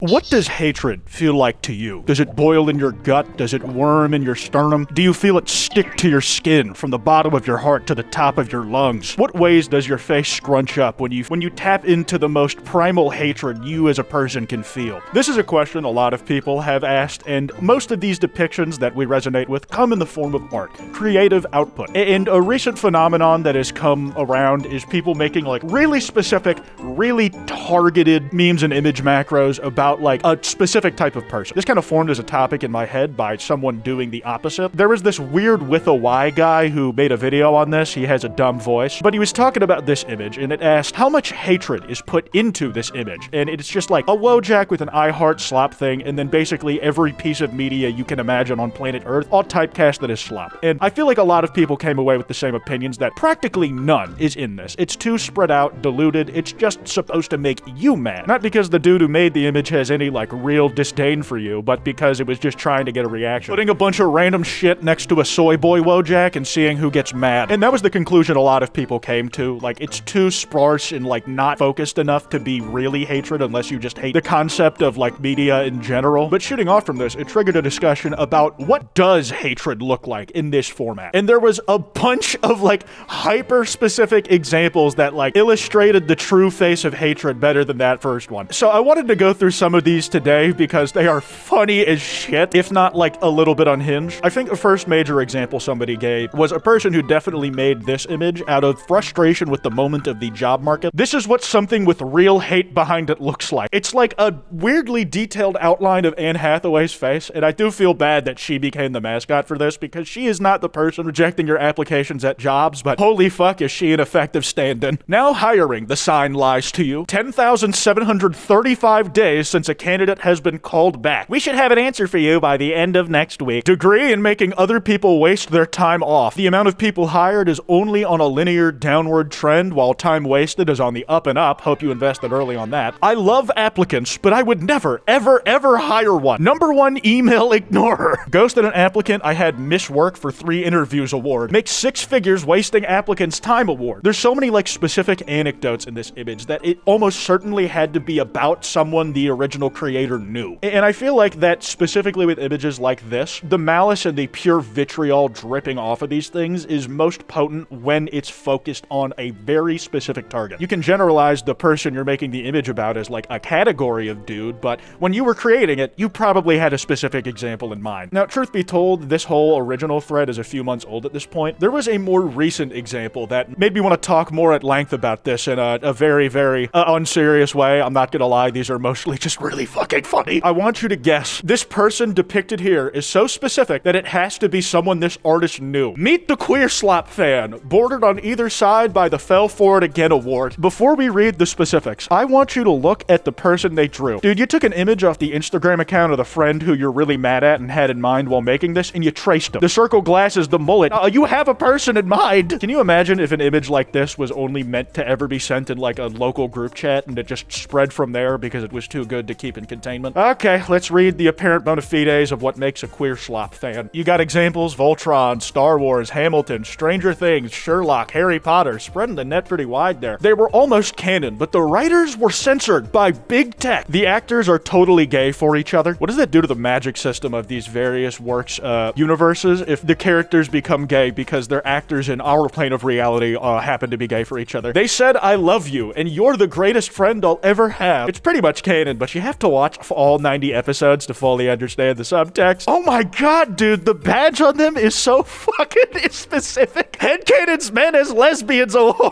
What does hatred feel like to you? Does it boil in your gut? Does it worm in your sternum? Do you feel it stick to your skin from the bottom of your heart to the top of your lungs? What ways does your face scrunch up when you tap into the most primal hatred you as a person can feel? This is a question a lot of people have asked, and most of these depictions that we resonate with come in the form of art, creative output. And a recent phenomenon that has come around is people making like really specific, really targeted memes and image macros about like a specific type of person. This kind of formed as a topic in my head by someone doing the opposite. There was this weird with a Y guy who made a video on this. He has a dumb voice, but he was talking about this image and it asked how much hatred is put into this image. And it's just like a Wojak with an I heart slop thing, and then basically every piece of media you can imagine on planet Earth, all typecast that is slop. And I feel like a lot of people came away with the same opinions that practically none is in this. It's too spread out, diluted. It's just supposed to make you mad. Not because the dude who made the image has any like real disdain for you, but because it was just trying to get a reaction. Putting a bunch of random shit next to a soy boy Wojak and seeing who gets mad. And that was the conclusion a lot of people came to. Like, it's too sparse and like not focused enough to be really hatred unless you just hate the concept of like media in general. But shooting off from this, it triggered a discussion about what does hatred look like in this format. And there was a bunch of like hyper-specific examples that like illustrated the true face of hatred better than that first one. So I wanted to go through some of these today because they are funny as shit, if not like a little bit unhinged. I think the first major example somebody gave was a person who definitely made this image out of frustration with the moment of the job market. This is what something with real hate behind it looks like. It's like a weirdly detailed outline of Anne Hathaway's face, and I do feel bad that she became the mascot for this because she is not the person rejecting your applications at jobs, but holy fuck is she an effective stand-in. Now hiring, the sign lies to you. 10,735 days since a candidate has been called back. We should have an answer for you by the end of next week. Degree in making other people waste their time off. The amount of people hired is only on a linear downward trend while time wasted is on the up and up. Hope you invested early on that. I love applicants, but I would never, ever, ever hire one. Number one email ignorer. Ghosted an applicant I had miss work for 3 interviews award. Make 6 figures wasting applicants' time award. There's so many like specific anecdotes in this image that it almost certainly had to be about someone the original creator knew. And I feel like that specifically with images like this, the malice and the pure vitriol dripping off of these things is most potent when it's focused on a very specific target. You can generalize the person you're making the image about as like a category of dude, but when you were creating it, you probably had a specific example in mind. Now, truth be told, this whole original thread is a few months old at this point. There was a more recent example that made me want to talk more at length about this in a very, very unserious way. I'm not gonna lie, these are mostly just really fucking funny. I want you to guess. This person depicted here is so specific that it has to be someone this artist knew. Meet the queer slop fan, bordered on either side by the Fell For It Again award. Before we read the specifics, I want you to look at the person they drew. Dude, you took an image off the Instagram account of the friend who you're really mad at and had in mind while making this, and you traced him. The circle glasses, the mullet. You have a person in mind. Can you imagine if an image like this was only meant to ever be sent in like a local group chat and it just spread from there because it was too good to keep in containment? Okay, let's read the apparent bona fides of what makes a queer slop fan. You got examples: Voltron, Star Wars, Hamilton, Stranger Things, Sherlock, Harry Potter, spreading the net pretty wide there. They were almost canon, but the writers were censored by big tech. The actors are totally gay for each other. What does that do to the magic system of these various works, universes, if the characters become gay because their actors in our plane of reality happen to be gay for each other? They said, "I love you, and you're the greatest friend I'll ever have." It's pretty much canon, but you have to watch all 90 episodes to fully understand the subtext. Oh my god, dude, the badge on them is so fucking specific. Headcanon's Men as Lesbians Award.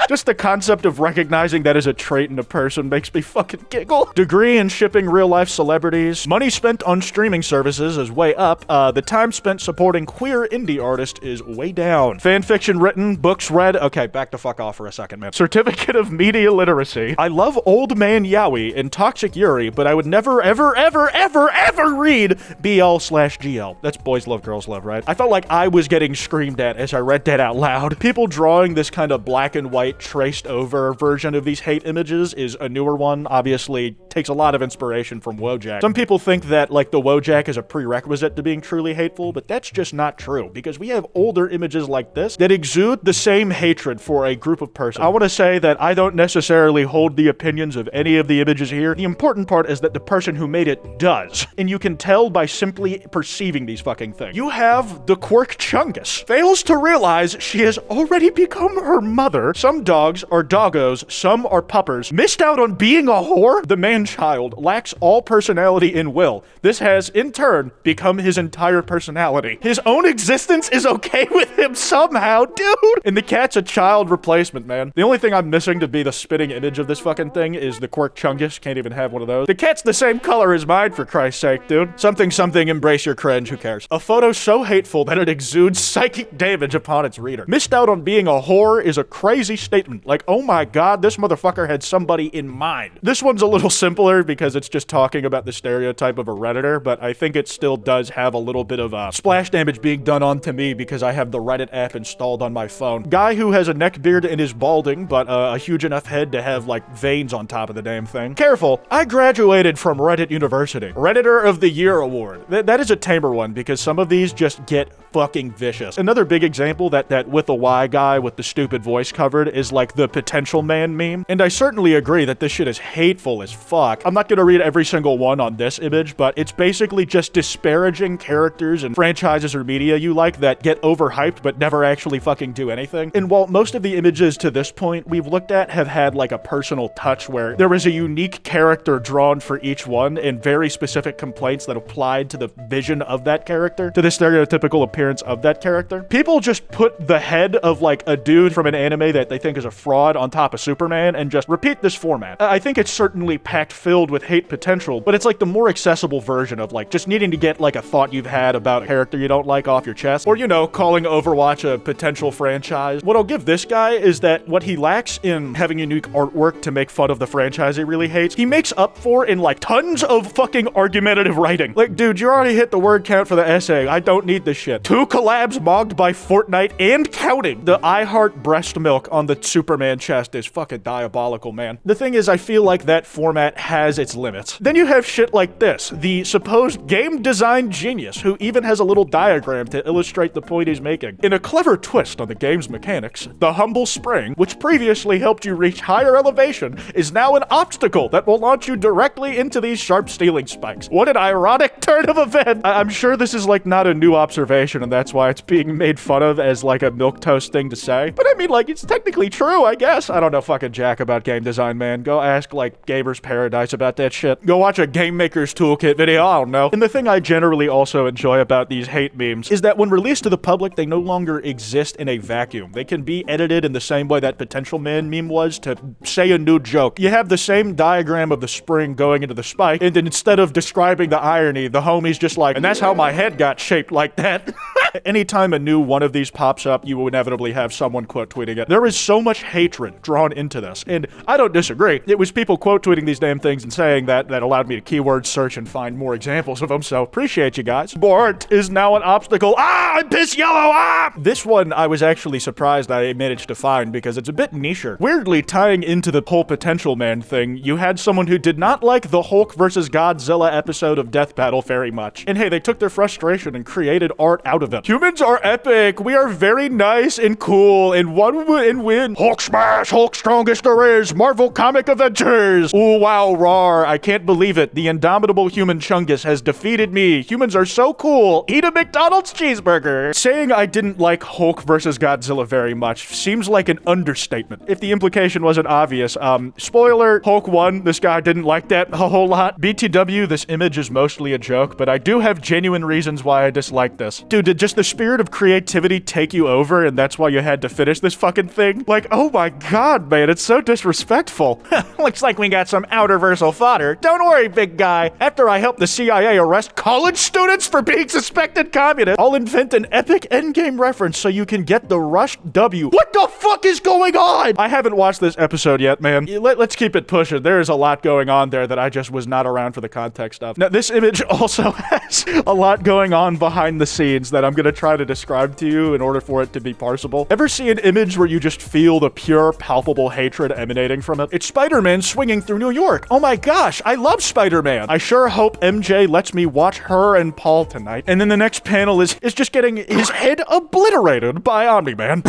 Just the concept of recognizing that as a trait in a person makes me fucking giggle. Degree in shipping real-life celebrities. Money spent on streaming services is way up. The time spent supporting queer indie artists is way down. Fan fiction written, books read. Okay, back the fuck off for a second, man. Certificate of media literacy. I love Old Man Yowie and Toxic Yuri, but I would never, ever, ever, ever, ever read BL/GL. That's boys love, girls love, right? I felt like I was getting screamed at as I read that out loud. People drawing this kind of black and white Kwite traced over version of these hate images is a newer one. Obviously, takes a lot of inspiration from Wojak. Some people think that, like, the Wojak is a prerequisite to being truly hateful, but that's just not true, because we have older images like this that exude the same hatred for a group of persons. I want to say that I don't necessarily hold the opinions of any of the images here. The important part is that the person who made it does, and you can tell by simply perceiving these fucking things. You have the Quirk Chungus. Fails to realize she has already become her mother. Some dogs are doggos, some are puppers. Missed out on being a whore? The man-child lacks all personality and will. This has, in turn, become his entire personality. His own existence is okay with him somehow, dude! And the cat's a child replacement, man. The only thing I'm missing to be the spitting image of this fucking thing is the Quirk Chungus. Can't even have one of those. The cat's the same color as mine, for Christ's sake, dude. Something, embrace your cringe, who cares? A photo so hateful that it exudes psychic damage upon its reader. Missed out on being a whore is a crazy statement. Like, oh my god, this motherfucker had somebody in mind. This one's a little simpler because it's just talking about the stereotype of a Redditor, but I think it still does have a little bit of splash damage being done onto me because I have the Reddit app installed on my phone. Guy who has a neck beard and is balding, but a huge enough head to have, like, veins on top of the damn thing. Careful, I graduated from Reddit University. Redditor of the Year award. That is a tamer one because some of these just get fucking vicious. Another big example that with a Y guy with the stupid voice covered is like the potential man meme. And I certainly agree that this shit is hateful as fuck. I'm not gonna read every single one on this image, but it's basically just disparaging characters and franchises or media you like that get overhyped but never actually fucking do anything. And while most of the images to this point we've looked at have had like a personal touch where there was a unique character drawn for each one and very specific complaints that applied to the vision of that character, to the stereotypical appearance of that character, people just put the head of like a dude from an anime that they think is a fraud on top of Superman and just repeat this format. I think it's certainly packed filled with hate potential, but it's like the more accessible version of like just needing to get like a thought you've had about a character you don't like off your chest, or, you know, calling Overwatch a potential franchise. What I'll give this guy is that what he lacks in having unique artwork to make fun of the franchise he really hates, he makes up for in like tons of fucking argumentative writing. Like, dude, you already hit the word count for the essay. I don't need this shit. 2 collabs mogged by Fortnite and counting. The I Heart breast milk on the Superman chest is fucking diabolical, man. The thing is, I feel like that format has its limits. Then you have shit like this, the supposed game design genius who even has a little diagram to illustrate the point he's making. In a clever twist on the game's mechanics, the humble spring, which previously helped you reach higher elevation, is now an obstacle that will launch you directly into these sharp stealing spikes. What an ironic turn of events! I'm sure this is like not a new observation and that's why it's being made fun of as like a milquetoast thing to say. But I mean, like, it's technically true, I guess. I don't know fucking jack about game design, man. Go ask like Gamers Paradise about that shit. Go watch a Game Maker's Toolkit video, I don't know. And the thing I generally also enjoy about these hate memes is that when released to the public, they no longer exist in a vacuum. They can be edited in the same way that Potential Man meme was to say a new joke. You have the same diagram of the spring going into the spike, and then instead of describing the irony, the homie's just like, and that's how my head got shaped like that. Anytime a new one of these pops up, you will inevitably have someone quote tweeting it. There is so much hatred drawn into this, and I don't disagree. It was people quote tweeting these damn things and saying that allowed me to keyword search and find more examples of them, so appreciate you guys. Bart is now an obstacle. Ah, I'm piss yellow, ah! This one I was actually surprised I managed to find because it's a bit nicher. Weirdly tying into the whole Potential Man thing, you had someone who did not like the Hulk vs. Godzilla episode of Death Battle very much. And hey, they took their frustration and created art out of it. Humans are epic. We are very nice and cool and win. Hulk smash, Hulk strongest there is. Marvel Comic Avengers. Ooh, wow, rawr. I can't believe it. The indomitable human Chungus has defeated me. Humans are so cool. Eat a McDonald's cheeseburger. Saying I didn't like Hulk vs. Godzilla very much seems like an understatement. If the implication wasn't obvious, spoiler, Hulk won. This guy didn't like that a whole lot. BTW, this image is mostly a joke, but I do have genuine reasons why I dislike this. Dude, did just the spirit of creativity take you over and that's why you had to finish this fucking thing? Like, oh my god, man, it's so disrespectful. Looks like we got some outerversal fodder. Don't worry, big guy. After I help the CIA arrest college students for being suspected communists, I'll invent an epic endgame reference so you can get the Rush W. What the fuck is going on? I haven't watched this episode yet, man. Let's keep it pushing. There is a lot going on there that I just was not around for the context of. Now, this image also has a lot going on behind the scenes that I'm gonna gonna try to describe to you in order for it to be parsable. Ever see an image where you just feel the pure, palpable hatred emanating from it? It's Spider-Man swinging through New York. Oh my gosh, I love Spider-Man. I sure hope MJ lets me watch her and Paul tonight. And then the next panel is just getting his head obliterated by Omni-Man.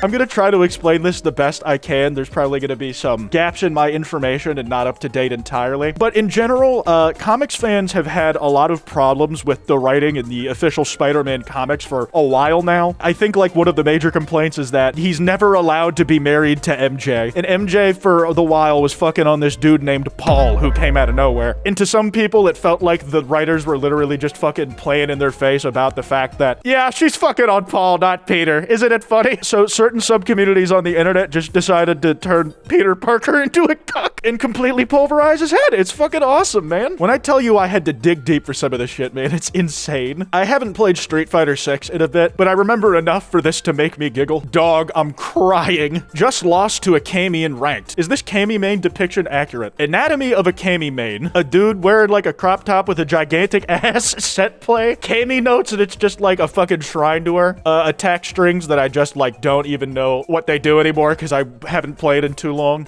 I'm gonna try to explain this the best I can. There's probably gonna be some gaps in my information and not up to date entirely. But in general, comics fans have had a lot of problems with the writing in the official Spider-Man comics for a while now. I think like one of the major complaints is that he's never allowed to be married to MJ. And MJ for the while was fucking on this dude named Paul who came out of nowhere. And to some people, it felt like the writers were literally just fucking playing in their face about the fact that, yeah, she's fucking on Paul, not Peter. Isn't it funny? So certain sub-communities on the internet just decided to turn Peter Parker into a cuck and completely pulverize his head. It's fucking awesome, man. When I tell you I had to dig deep for some of this shit, man, it's insane. I haven't played Street Fighter 6 in a bit, but I remember enough for this to make me giggle. Dog, I'm crying. Just lost to a Kami in ranked. Is this Kami main depiction accurate? Anatomy of a Kami main. A dude wearing like a crop top with a gigantic ass, set play, Kami notes, and it's just like a fucking shrine to her. Attack strings that I just like don't even know what they do anymore because I haven't played in too long.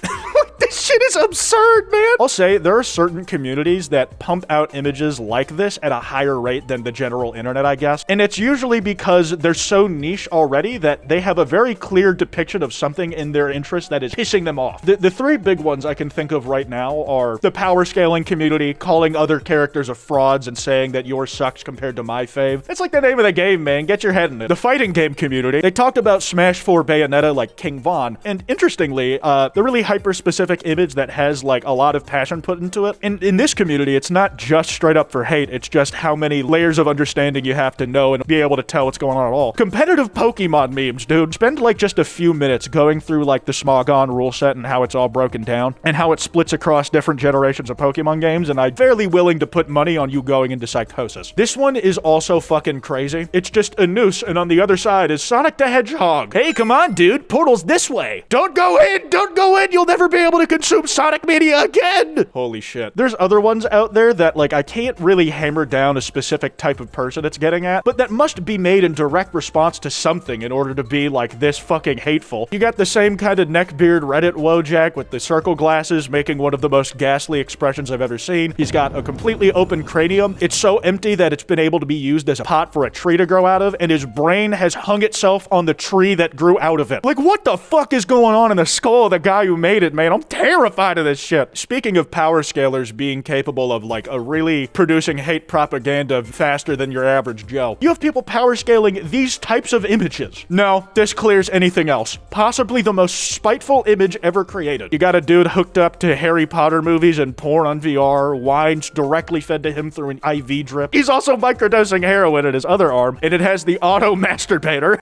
This shit is absurd, man. I'll say there are certain communities that pump out images like this at a higher rate than the general internet, I guess. And it's usually because they're so niche already that they have a very clear depiction of something in their interest that is pissing them off. The three big ones I can think of right now are the power scaling community, calling other characters of frauds and saying that yours sucks compared to my fave. It's like the name of the game, man. Get your head in it. The fighting game community, they talked about Smash 4 Bayonetta like King Von. And interestingly, the really hyper-specific image that has like a lot of passion put into it. And in this community, it's not just straight up for hate, it's just how many layers of understanding you have to know and be able to tell what's going on at all. Competitive Pokemon memes, dude. Spend like just a few minutes going through like the Smogon rule set and how it's all broken down and how it splits across different generations of Pokemon games, and I'm fairly willing to put money on you going into psychosis. This one is also fucking crazy. It's just a noose, and on the other side is Sonic the Hedgehog. Hey, come on, dude. Portal's this way. Don't go in! Don't go in! You'll never be able to consume Sonic media again! Holy shit. There's other ones out there that, like, I can't really hammer down a specific type of person it's getting at, but that must be made in direct response to something in order to be, like, this fucking hateful. You got the same kind of neckbeard Reddit Wojak with the circle glasses making one of the most ghastly expressions I've ever seen. He's got a completely open cranium. It's so empty that it's been able to be used as a pot for a tree to grow out of, and his brain has hung itself on the tree that grew out of it. Like, what the fuck is going on in the skull of the guy who made it, man? I'm terrified of this shit. Speaking of power scalers being capable of like a really producing hate propaganda faster than your average Joe, you have people power scaling these types of images. No, this clears anything else. Possibly the most spiteful image ever created. You got a dude hooked up to Harry Potter movies and porn on VR, wines directly fed to him through an IV drip. He's also microdosing heroin in his other arm, and it has the auto masturbator.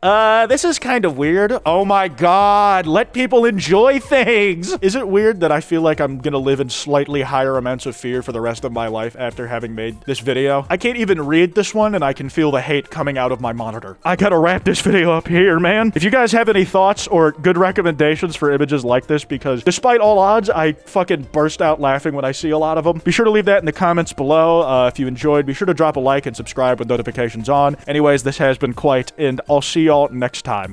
This is kind of weird. Oh my god, let people enjoy things. Is it weird that I feel like I'm gonna live in slightly higher amounts of fear for the rest of my life after having made this video? I can't even read this one, and I can feel the hate coming out of my monitor. I gotta wrap this video up here, man. If you guys have any thoughts or good recommendations for images like this, because despite all odds, I fucking burst out laughing when I see a lot of them, be sure to leave that in the comments below. If you enjoyed, be sure to drop a like and subscribe with notifications on. Anyways, this has been Kwite, and I'll see y'all next time.